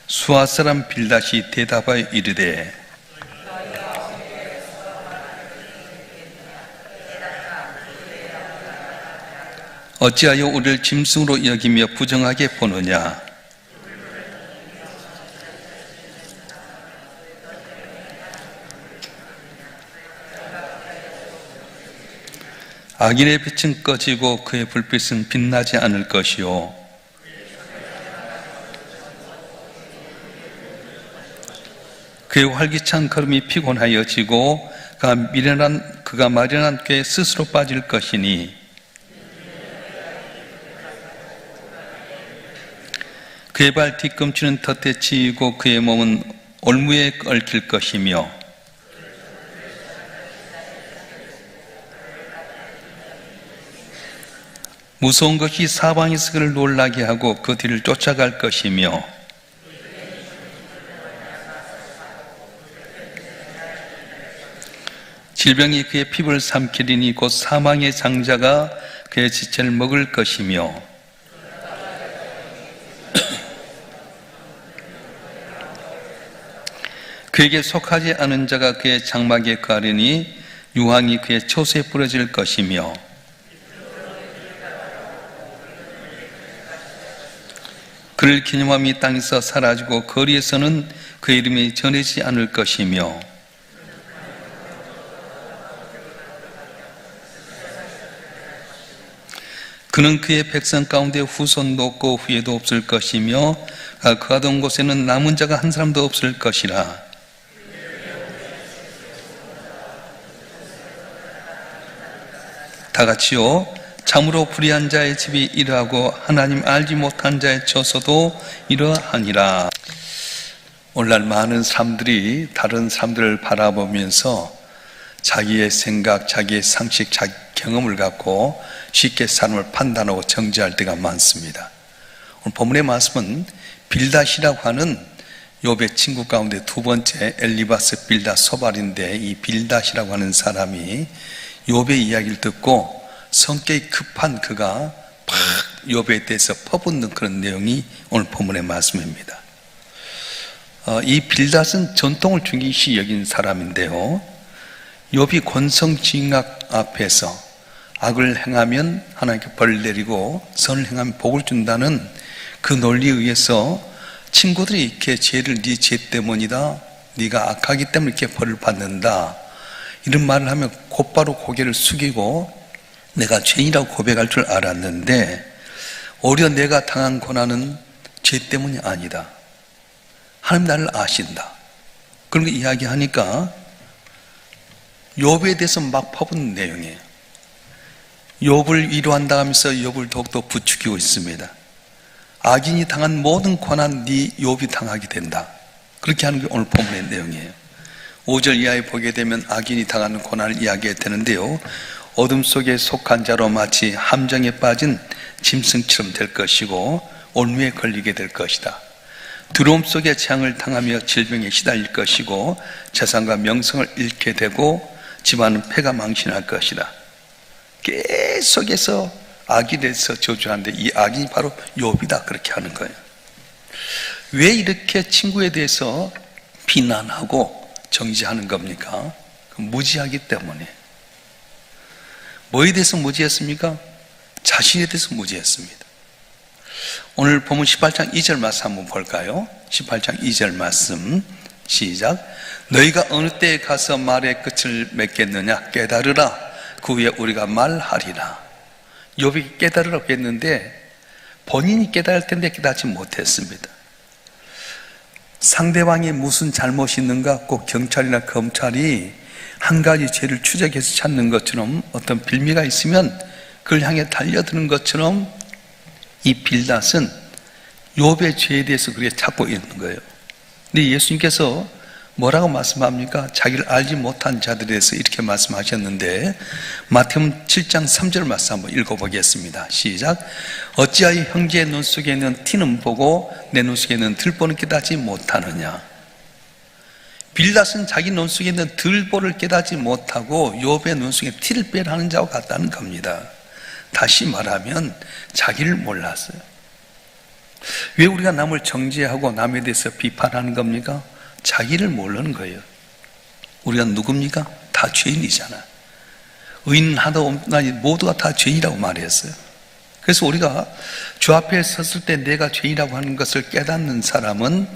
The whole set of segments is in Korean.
수아 사람 빌닷이 대답하여 이르되 어찌하여 우리를 짐승으로 여기며 부정하게 보느냐. 악인의 빛은 꺼지고 그의 불빛은 빛나지 않을 것이요 그의 활기찬 걸음이 피곤하여지고 그가 마련한 꾀에 스스로 빠질 것이니 그의 발 뒤꿈치는 덫에 치이고 그의 몸은 올무에 얽힐 것이며 무서운 것이 사방에서 그를 놀라게 하고 그 뒤를 쫓아갈 것이며 질병이 그의 피부를 삼키리니 곧 사망의 장자가 그의 지체를 먹을 것이며 그에게 속하지 않은 자가 그의 장막에 가리니 유황이 그의 초소에 뿌려질 것이며 그를 기념함이 땅에서 사라지고 거리에서는 그 이름이 전해지지 않을 것이며 그는 그의 백성 가운데 후손도 없고 후예도 없을 것이며 그 하던 곳에는 남은 자가 한 사람도 없을 것이라. 다 같이요. 참으로 불의한 자의 집이 이러하고 하나님 알지 못한 자의 처소도 이러하니라. 오늘날 많은 사람들이 다른 사람들을 바라보면서 자기의 생각, 자기의 상식, 자기 경험을 갖고 쉽게 사람을 판단하고 정죄할 때가 많습니다. 오늘 본문의 말씀은 빌닷이라고 하는 욥의 친구 가운데 두 번째 엘리바스 빌닷 소발인데, 이 빌닷이라고 하는 사람이 욥의 이야기를 듣고 성격이 급한 그가 막 욥에 대해서 퍼붓는 그런 내용이 오늘 본문의 말씀입니다. 이 빌닷은 전통을 중요시 여긴 사람인데요, 욥이 권성징악 앞에서 악을 행하면 하나님께 벌을 내리고 선을 행하면 복을 준다는 그 논리에 의해서 친구들이 이렇게 죄를 네 죄 때문이다, 네가 악하기 때문에 이렇게 벌을 받는다, 이런 말을 하면 곧바로 고개를 숙이고 내가 죄인이라고 고백할 줄 알았는데, 오히려 내가 당한 고난은 죄 때문이 아니다, 하나님 나를 아신다, 그런 거 이야기하니까 욥에 대해서 막 퍼붓는 내용이에요. 욥을 위로한다 하면서 욥을 더욱더 부추기고 있습니다. 악인이 당한 모든 고난 네 욥이 당하게 된다, 그렇게 하는 게 오늘 본문의 내용이에요. 5절 이하에 보게 되면 악인이 당하는 고난을 이야기해야 되는데요, 어둠 속에 속한 자로 마치 함정에 빠진 짐승처럼 될 것이고 올무에 걸리게 될 것이다. 두려움 속에 재앙을 당하며 질병에 시달릴 것이고 재산과 명성을 잃게 되고 집안은 패가 망신할 것이다. 계속해서 악인에 대해서 저주하는데 이 악인이 바로 욥이다, 그렇게 하는 거예요. 왜 이렇게 친구에 대해서 비난하고 정죄하는 겁니까? 무지하기 때문에. 뭐에 대해서 무지했습니까? 자신에 대해서 무지했습니다. 오늘 본문 18장 2절 말씀 한번 볼까요? 18장 2절 말씀 시작. 너희가 어느 때에 가서 말의 끝을 맺겠느냐? 깨달으라. 그 후에 우리가 말하리라. 욥이 깨달으라고 했는데 본인이 깨달을 텐데 깨닫지 못했습니다. 상대방이 무슨 잘못이 있는가 꼭 경찰이나 검찰이 한 가지 죄를 추적해서 찾는 것처럼 어떤 빌미가 있으면 그걸 향해 달려드는 것처럼 이 빌닷은 욥의 죄에 대해서 그렇게 찾고 있는 거예요. 근데 예수님께서 뭐라고 말씀합니까? 자기를 알지 못한 자들에 대해서 이렇게 말씀하셨는데, 마태복음 7장 3절 말씀 한번 읽어보겠습니다. 시작. 어찌하여 형제의 눈 속에 있는 티는 보고 내 눈 속에 있는 들보는 깨닫지 못하느냐. 빌닷은 자기 눈 속에 있는 들보를 깨닫지 못하고 욥의 눈 속에 티를 빼라는 자와 같다는 겁니다. 다시 말하면 자기를 몰랐어요. 왜 우리가 남을 정죄하고 남에 대해서 비판하는 겁니까? 자기를 모르는 거예요. 우리가 누굽니까? 다 죄인이잖아. 의인 하나 없나니 모두가 다 죄인이라고 말했어요. 그래서 우리가 주 앞에 섰을 때 내가 죄인이라고 하는 것을 깨닫는 사람은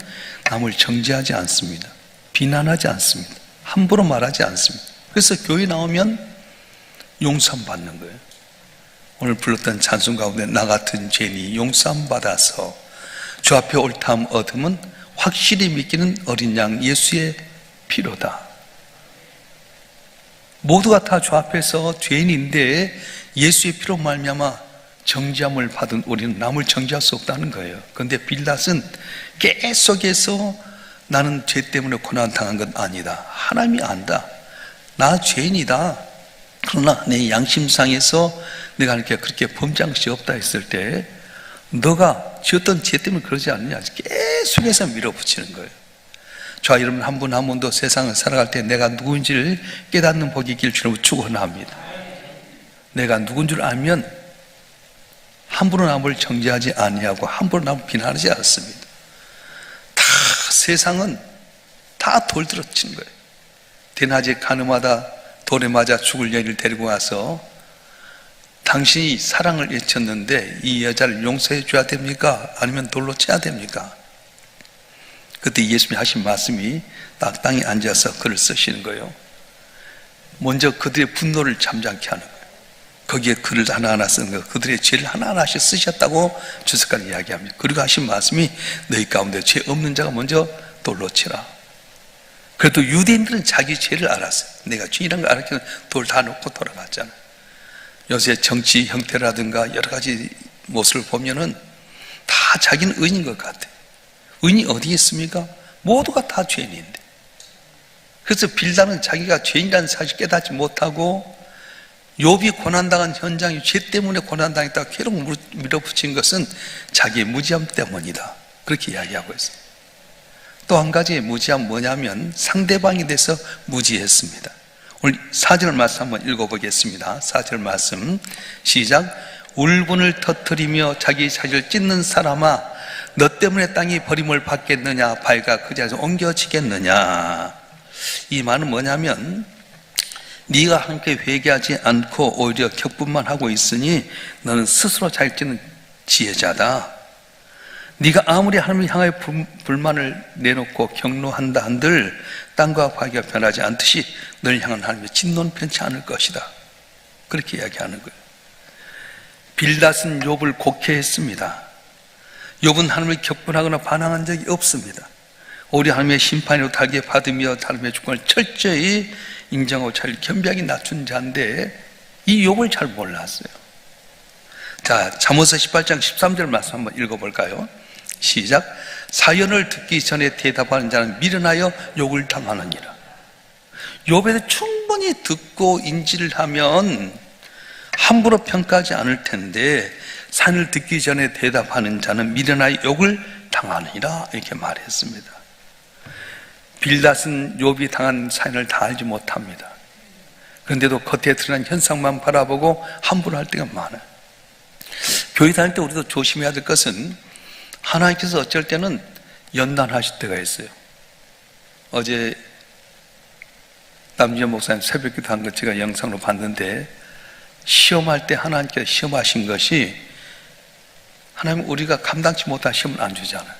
남을 정죄하지 않습니다. 비난하지 않습니다. 함부로 말하지 않습니다. 그래서 교회 나오면 용서함 받는 거예요. 오늘 불렀던 찬송 가운데 나 같은 죄인이 용서함 받아서 주 앞에 옳다함 얻음은 확실히 믿기는 어린 양 예수의 피로다. 모두가 다 주 앞에서 죄인인데 예수의 피로 말미암아 정죄함을 받은 우리는 남을 정죄할 수 없다는 거예요. 그런데 빌닷은 계속해서 나는 죄 때문에 고난당한 건 아니다. 하나님이 안다. 나 죄인이다. 그러나 내 양심상에서 내가 이렇게 그렇게 범죄한 것이 없다 했을 때 너가 지었던 죄 때문에 그러지 않느냐 계속해서 밀어붙이는 거예요. 저와 여러분 한 분 한 분도 세상을 살아갈 때 내가 누구인지를 깨닫는 복이 있길 주로 축원합니다. 내가 누군 줄 알면 함부로 남을 정죄하지 아니하고 함부로 남을 비난하지 않습니다. 다 세상은 다 돌들어치는 거예요. 대낮에 가늠하다 돌에 맞아 죽을 여인을 데리고 와서 당신이 사랑을 외쳤는데 이 여자를 용서해 줘야 됩니까? 아니면 돌로 쳐야 됩니까? 그때 예수님이 하신 말씀이 딱 땅에 앉아서 글을 쓰시는 거예요. 먼저 그들의 분노를 잠잠케 하는 거예요. 거기에 글을 하나하나 쓰는 거예요. 그들의 죄를 하나하나씩 쓰셨다고 주석가는 이야기합니다. 그리고 하신 말씀이 너희 가운데 죄 없는 자가 먼저 돌로 치라. 그래도 유대인들은 자기 죄를 알았어요. 내가 죄인이라는 걸 알았기는 돌 다 놓고 돌아갔잖아요. 요새 정치 형태라든가 여러 가지 모습을 보면은 다 자기는 의인인 것 같아요. 의인이 어디 있습니까? 모두가 다 죄인인데. 그래서 빌닷은 자기가 죄인이라는 사실을 깨닫지 못하고 욥이 고난당한 현장이 죄 때문에 고난당했다고 계속 밀어붙인 것은 자기의 무지함 때문이다. 그렇게 이야기하고 있어요. 또 한 가지의 무지함 뭐냐면 상대방에 대해서 무지했습니다. 오늘 4절 말씀 한번 읽어보겠습니다. 4절 말씀 시작. 울분을 터뜨리며 자기 자신을 찢는 사람아 너 때문에 땅이 버림을 받겠느냐 바위가 그 자리에서 옮겨지겠느냐. 이 말은 뭐냐면 네가 함께 회개하지 않고 오히려 격분만 하고 있으니 너는 스스로 잘 찢는 지혜자다. 네가 아무리 하나님을 향하여 불만을 내놓고 경로한다 한들 땅과 바위가 변하지 않듯이 너를 향한 하나님의 진노는 변치 않을 것이다. 그렇게 이야기하는 거예요. 빌닷은 욥을 곡해했습니다. 욥은 하나님을 격분하거나 반항한 적이 없습니다. 오히려 하나님의 심판으로 달게 받으며 하나님의 주권을 철저히 인정하고 잘 겸비하게 낮춘 자인데 이 욥을 잘 몰랐어요. 자, 잠언서 18장 13절 말씀 한번 읽어볼까요? 시작. 사연을 듣기 전에 대답하는 자는 미련하여 욕을 당하느니라. 욥에 대해 충분히 듣고 인지를 하면 함부로 평가하지 않을 텐데 사연을 듣기 전에 대답하는 자는 미련하여 욕을 당하느니라 이렇게 말했습니다. 빌닷은 욥이 당한 사연을 다 알지 못합니다. 그런데도 겉에 드러난 현상만 바라보고 함부로 할 때가 많아요. 교회 다닐 때 우리도 조심해야 될 것은 하나님께서 어쩔 때는 연단하실 때가 있어요. 어제 남지현 목사님 새벽기도 한 것 제가 영상으로 봤는데 시험할 때 하나님께서 시험하신 것이 하나님 우리가 감당치 못한 시험을 안 주잖아요.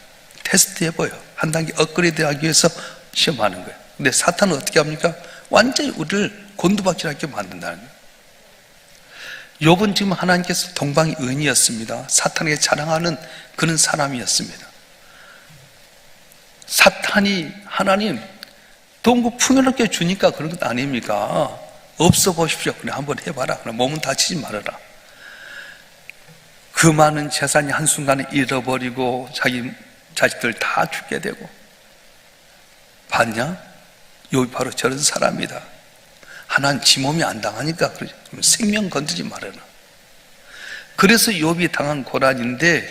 테스트 해봐요. 한 단계 업그레이드 하기 위해서 시험하는 거예요. 근데 사탄은 어떻게 합니까? 완전히 우리를 곤두박질하게 만든다는 거예요. 욥은 지금 하나님께서 동방의 의인이었습니다. 사탄에게 자랑하는 그런 사람이었습니다. 사탄이 하나님 동구 풍요롭게 주니까 그런 것 아닙니까? 없어 보십시오. 그래 한번 해봐라. 그래 몸은 다치지 말아라. 그 많은 재산이 한순간에 잃어버리고 자기 자식들 다 죽게 되고 봤냐? 욥이 바로 저런 사람이다. 하나님 지 몸이 안 당하니까 그러죠. 생명 건드리지 말아라. 그래서 욥이 당한 고난인데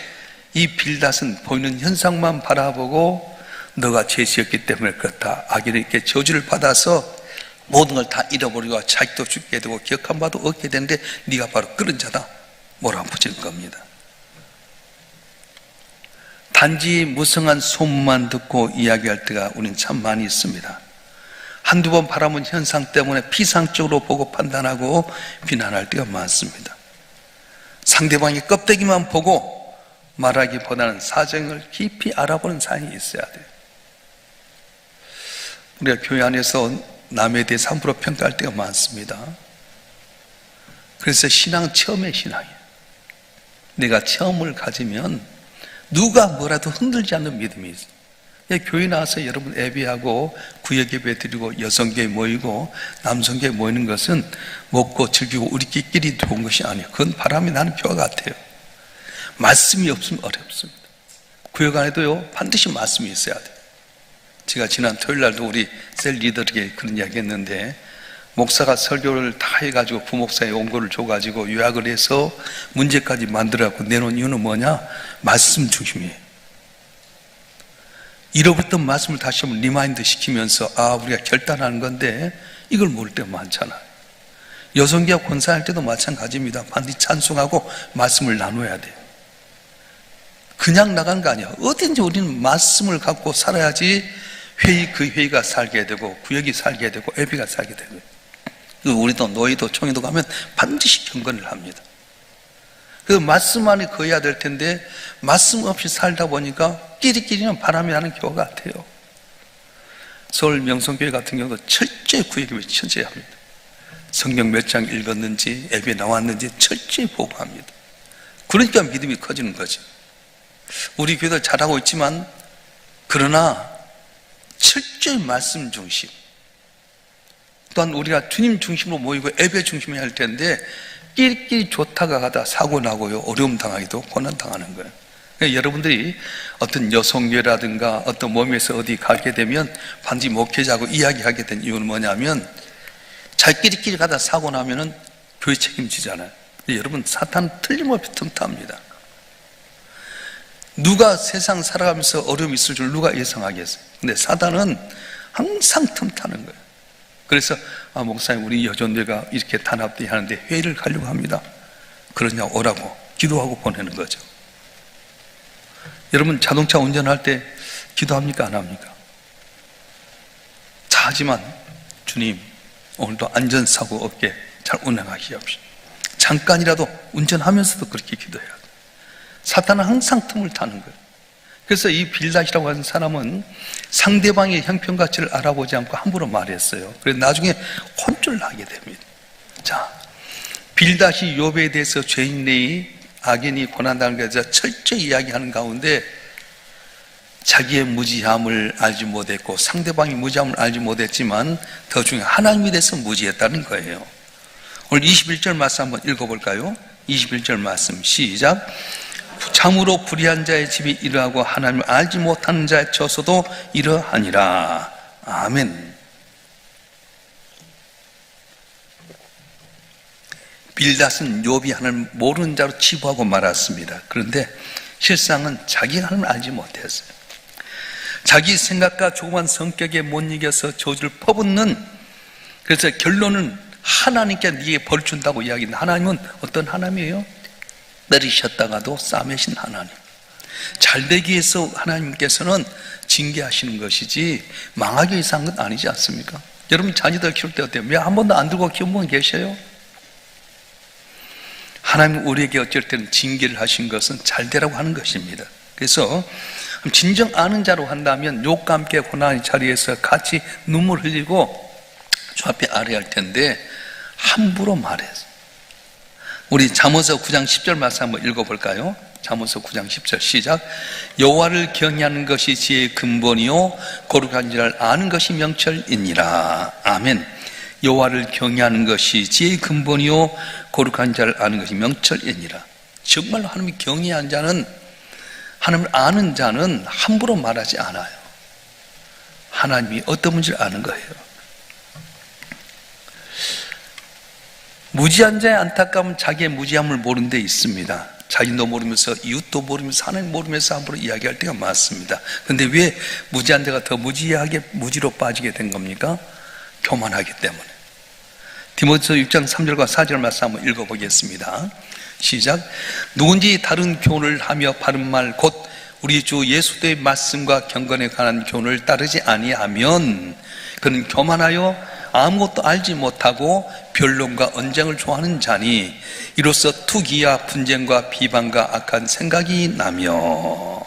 이 빌닷은 보이는 현상만 바라보고 너가 죄 지었기 때문에 그렇다. 악인에게 저주를 받아서 모든 걸 다 잃어버리고 자식도 죽게 되고 기억한 바도 없게 되는데 네가 바로 그런 자다. 몰아붙이는 겁니다. 다 단지 무성한 소문만 듣고 이야기할 때가 우린 참 많이 있습니다. 한두 번 바라본 현상 때문에 피상적으로 보고 판단하고 비난할 때가 많습니다. 상대방의 껍데기만 보고 말하기보다는 사정을 깊이 알아보는 사람이 있어야 돼요. 우리가 교회 안에서 남에 대해서 함부로 평가할 때가 많습니다. 그래서 신앙 처음의 신앙이에요. 내가 체험을 가지면 누가 뭐라도 흔들지 않는 믿음이 있어요. 교회 나와서 여러분 예배하고 구역 예배 드리고 여성교회 모이고 남성교회 모이는 것은 먹고 즐기고 우리끼리 좋은 것이 아니에요. 그건 바람이 나는 벼 같아요. 말씀이 없으면 어렵습니다. 구역 안에도요 반드시 말씀이 있어야 돼요. 제가 지난 토요일 날도 우리 셀 리더에게 그런 이야기 했는데, 목사가 설교를 다 해가지고 부목사의 원고를 줘가지고 요약을 해서 문제까지 만들어갖고 내놓은 이유는 뭐냐? 말씀 중심이에요. 잃어버렸던 말씀을 다시 한번 리마인드 시키면서 우리가 결단하는 건데 이걸 모를 때가 많잖아요. 여성계약 권사할 때도 마찬가지입니다. 반드시 찬송하고 말씀을 나눠야 돼요. 그냥 나간 거 아니야. 어딘지 우리는 말씀을 갖고 살아야지 그 회의가 살게 되고 구역이 살게 되고 예배가 살게 되고, 우리도 노예도 총회도 가면 반드시 경건을 합니다. 그 말씀 안에 거해야 될 텐데 말씀 없이 살다 보니까 끼리끼리는 바람이 나는 교회 같아요. 서울 명성교회 같은 경우도 철저히 구역예배 철저히 합니다. 성경 몇 장 읽었는지 예배 나왔는지 철저히 보고합니다. 그러니까 믿음이 커지는 거죠. 우리 교회도 잘하고 있지만 그러나 철저히 말씀 중심, 또한 우리가 주님 중심으로 모이고 예배 중심이 할 텐데 끼리끼리 좋다가 가다 사고 나고요, 어려움 당하기도 고난 당하는 거예요. 그러니까 여러분들이 어떤 여성교회라든가 어떤 모임에서 어디 가게 되면 반드시 목회자하고 이야기하게 된 이유는 뭐냐면, 자기끼리 가다 사고 나면은 교회 책임지잖아요. 여러분, 사탄은 틀림없이 틈탑니다. 누가 세상 살아가면서 어려움이 있을 줄 누가 예상하겠어요? 근데 사탄은 항상 틈타는 거예요. 그래서 목사님, 우리 여전대가 이렇게 단합대회 하는데 회의를 가려고 합니다. 그러냐, 오라고 기도하고 보내는 거죠. 여러분, 자동차 운전할 때 기도합니까? 안 합니까? 자, 하지만 주님, 오늘도 안전사고 없게 잘 운행하게 합시다. 잠깐이라도 운전하면서도 그렇게 기도해야 돼요. 사탄은 항상 틈을 타는 거예요. 그래서 이 빌닷이라고 하는 사람은 상대방의 형편가치를 알아보지 않고 함부로 말했어요. 그래서 나중에 혼쭐 나게 됩니다. 자, 빌닷이 욥에 대해서 죄인이 악인이 고난당하는 것에 대해서 철저히 이야기하는 가운데 자기의 무지함을 알지 못했고 상대방이 무지함을 알지 못했지만 더 중요한 하나님에 대해서 무지했다는 거예요. 오늘 21절 말씀 한번 읽어볼까요? 21절 말씀 시작. 참으로 불의한 자의 집이 이러하고 하나님을 알지 못하는 자의 처소도 이러하니라. 아멘. 빌닷은 욥이 하나님을 모르는 자로 치부하고 말았습니다. 그런데 실상은 자기가 하나님을 알지 못했어요. 자기 생각과 조그만 성격에 못 이겨서 저주를 퍼붓는, 그래서 결론은 하나님께 네게 벌 준다고 이야기했는데, 하나님은 어떤 하나님이에요? 내리셨다가도 싸매신 하나님. 잘되기 위해서 하나님께서는 징계하시는 것이지 망하기 위해서 한 건 아니지 않습니까? 여러분, 자녀들 키울 때 어때요? 왜 한 번도 안 들고 키운 분 계셔요? 하나님은 우리에게 어쩔 때는 징계를 하신 것은 잘되라고 하는 것입니다. 그래서 진정 아는 자로 한다면 욥과 함께 고난의 자리에서 같이 눈물 흘리고 주 앞에 아뢰할 텐데 함부로 말해서. 우리 잠언서 9장 10절 말씀 한번 읽어볼까요? 잠언서 9장 10절 시작. 여호와를 경외하는 것이 지혜의 근본이요 거룩한 자를 아는 것이 명철이니라. 아멘. 여호와를 경외하는 것이 지혜의 근본이요 거룩한 자를 아는 것이 명철이니라. 정말로 하나님이 경외하는 자는, 하나님을 아는 자는 함부로 말하지 않아요. 하나님이 어떤 분인지를 아는 거예요. 무지한 자의 안타까움은 자기의 무지함을 모르는 데 있습니다. 자기도 모르면서 이웃도 모르면서 하나님 모르면서 함부로 이야기할 때가 많습니다. 그런데 왜 무지한 자가 더 무지하게 무지로 빠지게 된 겁니까? 교만하기 때문에. 디모데서 6장 3절과 4절 말씀 한번 읽어보겠습니다. 시작. 누군지 다른 교훈을 하며 바른 말 곧 우리 주 예수의 말씀과 경건에 관한 교훈을 따르지 아니하면 그는 교만하여 아무것도 알지 못하고 변론과 언쟁을 좋아하는 자니 이로써 투기와 분쟁과 비방과 악한 생각이 나며,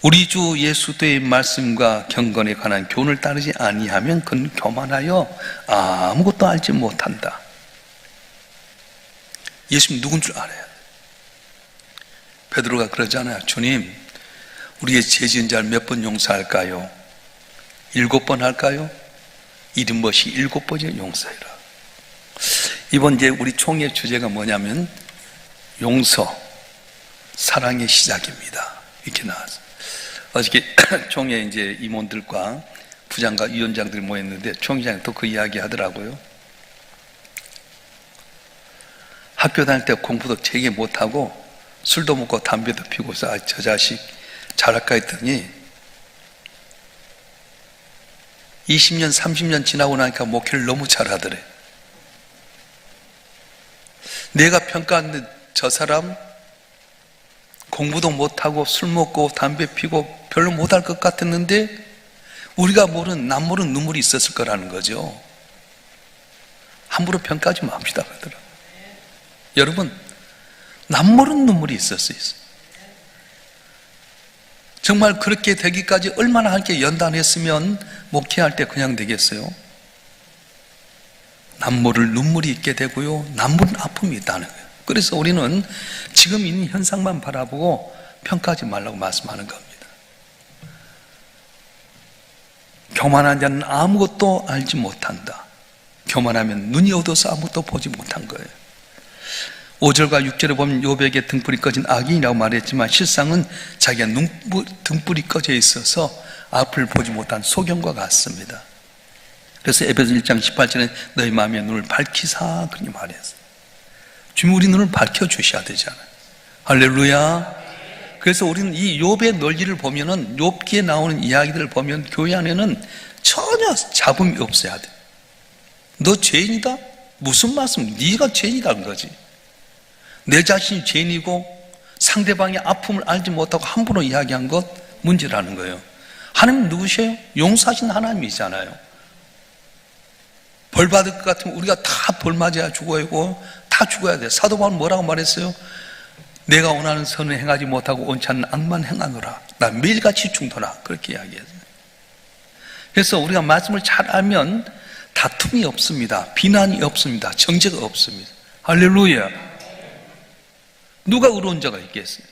우리 주 예수의 말씀과 경건에 관한 교훈을 따르지 아니하면 그는 교만하여 아무것도 알지 못한다. 예수님 누군 줄 알아야 돼. 베드로가 그러잖아요. 주님, 우리의 죄 지은 자를 몇 번 용서할까요? 7번 할까요? 이름 것이 7번이나 용서해라. 이번 이제 우리 총회 주제가 뭐냐면 용서, 사랑의 시작입니다. 이렇게 나왔어요. 어저께 총회 이제 임원들과 부장과 위원장들이 모였는데 총회장이 또 그 이야기 하더라고요. 학교 다닐 때 공부도 되게 못하고 술도 먹고 담배도 피고서 저 자식 잘할까 했더니 20년, 30년 지나고 나니까 목회를 너무 잘하더래. 내가 평가하는데 저 사람 공부도 못하고 술 먹고 담배 피고 별로 못할 것 같았는데 우리가 모르는, 남 모르는 눈물이 있었을 거라는 거죠. 함부로 평가하지 맙시다 그러더라고요. 여러분, 남 모르는 눈물이 있었어요. 정말 그렇게 되기까지 얼마나 함께 연단했으면 목회할 때 그냥 되겠어요? 남 모를 눈물이 있게 되고요, 남 모를 아픔이 있다는 거예요. 그래서 우리는 지금 있는 현상만 바라보고 평가하지 말라고 말씀하는 겁니다. 교만한 자는 아무것도 알지 못한다. 교만하면 눈이 어두워서 아무것도 보지 못한 거예요. 5절과 6절에 보면 욥에게 등불이 꺼진 악인이라고 말했지만 실상은 자기가 등불이 꺼져 있어서 앞을 보지 못한 소경과 같습니다. 그래서 에베소 1장 18절에 너희 마음의 눈을 밝히사 그렇게 말했어요. 주님 우리 눈을 밝혀주셔야 되잖아요. 할렐루야. 그래서 우리는 이 욥의 논리를 보면은, 욥기에 나오는 이야기들을 보면 교회 안에는 전혀 잡음이 없어야 돼. 너 죄인이다? 무슨 말씀? 네가 죄인이라는 거지. 내 자신이 죄인이고 상대방의 아픔을 알지 못하고 함부로 이야기한 것 문제라는 거예요. 하나님 누구세요? 용서하신 하나님이잖아요. 벌 받을 것 같으면 우리가 다 벌 맞아야 죽어야고 다 죽어야 돼. 사도 바울은 뭐라고 말했어요? 내가 원하는 선을 행하지 못하고 원치 않는 악만 행하노라. 나 매일같이 죽노라. 그렇게 이야기했어요. 그래서 우리가 말씀을 잘 알면 다툼이 없습니다. 비난이 없습니다. 정죄가 없습니다. 할렐루야. 누가 의로운 자가 있겠어요?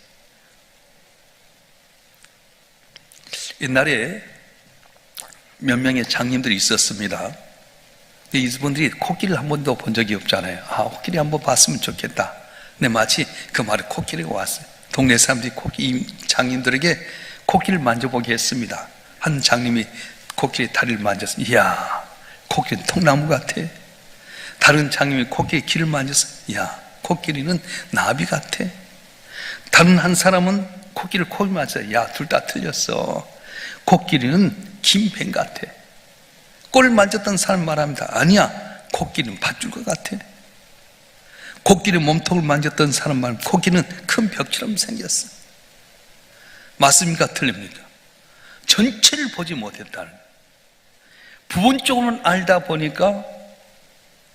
옛날에 몇 명의 장님들이 있었습니다. 이분들이 코끼리를 한 번도 본 적이 없잖아요. 코끼리 한번 봤으면 좋겠다. 근데 마치 그 말에 코끼리가 왔어요. 동네 사람들이 이 장님들에게 코끼리를 만져보게 했습니다. 한 장님이 코끼리 다리를 만져서 이야, 코끼리는 통나무 같아. 다른 장님이 코끼리 귀를 만져서 이야, 코끼리는 나비 같아. 다른 한 사람은 코끼리를 코를 만져서 야, 둘 다 틀렸어. 코끼리는 긴 뱀 같아. 꼴을 만졌던 사람 말합니다. 아니야, 코끼리는 밧줄과 같아. 코끼리 몸통을 만졌던 사람 말은 코끼리는 큰 벽처럼 생겼어. 맞습니까? 틀립니까? 전체를 보지 못했다는 거예요. 부분적으로는 알다 보니까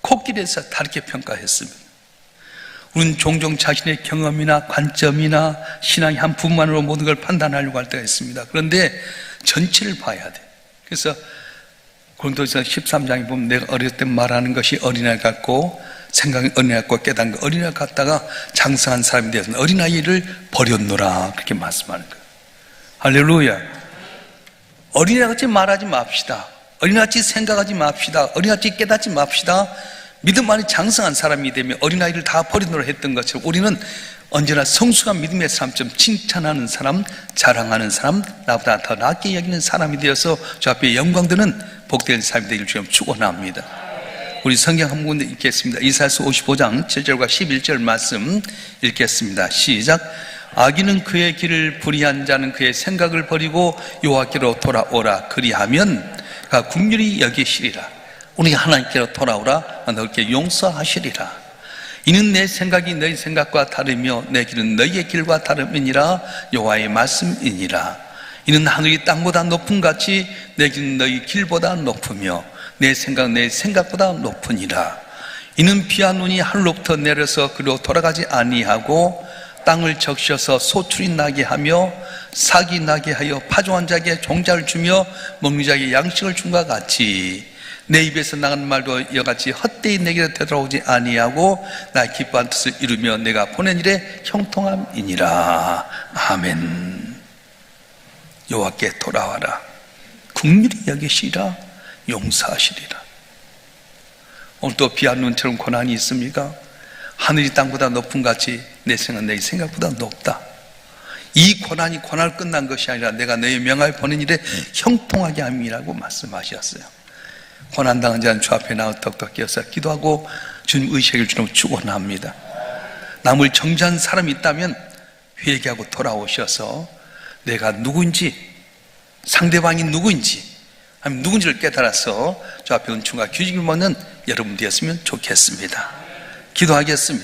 코끼리에서 다르게 평가했습니다. 우리는 종종 자신의 경험이나 관점이나 신앙의 한 부분만으로 모든 걸 판단하려고 할 때가 있습니다. 그런데 전체를 봐야 돼. 그래서 고린도서 13장에 보면 내가 어렸을 때 말하는 것이 어린아이 같고 생각이 어린아이 같고 깨닫는 거 어린아이 같다가 장성한 사람이 되어서 어린아이를 버렸노라 그렇게 말씀하는 거예요. 할렐루야. 어린아이같이 말하지 맙시다. 어린아이같이 생각하지 맙시다. 어린아이같이 깨닫지 맙시다. 믿음 안에 장성한 사람이 되면 어린아이를 다 버리노라 했던 것처럼 우리는 언제나 성숙한 믿음의 사람처럼 칭찬하는 사람, 자랑하는 사람, 나보다 더 낫게 여기는 사람이 되어서 저 앞에 영광 드는 복된 삶이 되길 주님 축원합니다. 우리 성경 한 군데 읽겠습니다. 이사야서 55장 7절과 11절 말씀 읽겠습니다. 시작. 악인은 그의 길을 불의한 자는 그의 생각을 버리고 여호와께로 돌아오라. 그리하면 그가 긍휼히 여기시리라. 우리 하나님께로 돌아오라. 너희께 용서하시리라. 이는 내 생각이 너희 생각과 다르며 내 길은 너희의 길과 다름이니라. 여호와의 말씀이니라. 이는 하늘이 땅보다 높음 같이 내 길은 너희 길보다 높으며 내 생각 내 생각보다 높으니라. 이는 비와 눈이 하늘로부터 내려서 그리로 돌아가지 아니하고 땅을 적셔서 소출이 나게 하며 삭이 나게 하여 파종한 자에게 종자를 주며 먹는 자에게 양식을 준 것 같이 내 입에서 나가는 말도 이같이 헛되이 내게로 되돌아오지 아니하고 나 기뻐한 뜻을 이루며 내가 보낸 일에 형통함이니라. 아멘. 여호와께 돌아와라. 긍휼히 여기시리라. 용서하시리라. 오늘도 비와 눈처럼 고난이 있습니까? 하늘이 땅보다 높은 같이 내 생각 내 생각보다 높다. 이 고난이 고난을 끝난 것이 아니라 내가 너의 명하여 보낸 일에 형통하게 함이라고 말씀하셨어요. 고난당한 자는 주 앞에 나와 덕덕 깨어서 기도하고 주님 의식을 주로 축원합니다. 남을 정죄한 사람이 있다면 회개하고 돌아오셔서 내가 누구인지, 상대방이 누구인지, 아니면 누군지를 깨달아서 주 앞에 은총과 규칙을 먹는 여러분 되었으면 좋겠습니다. 기도하겠습니다.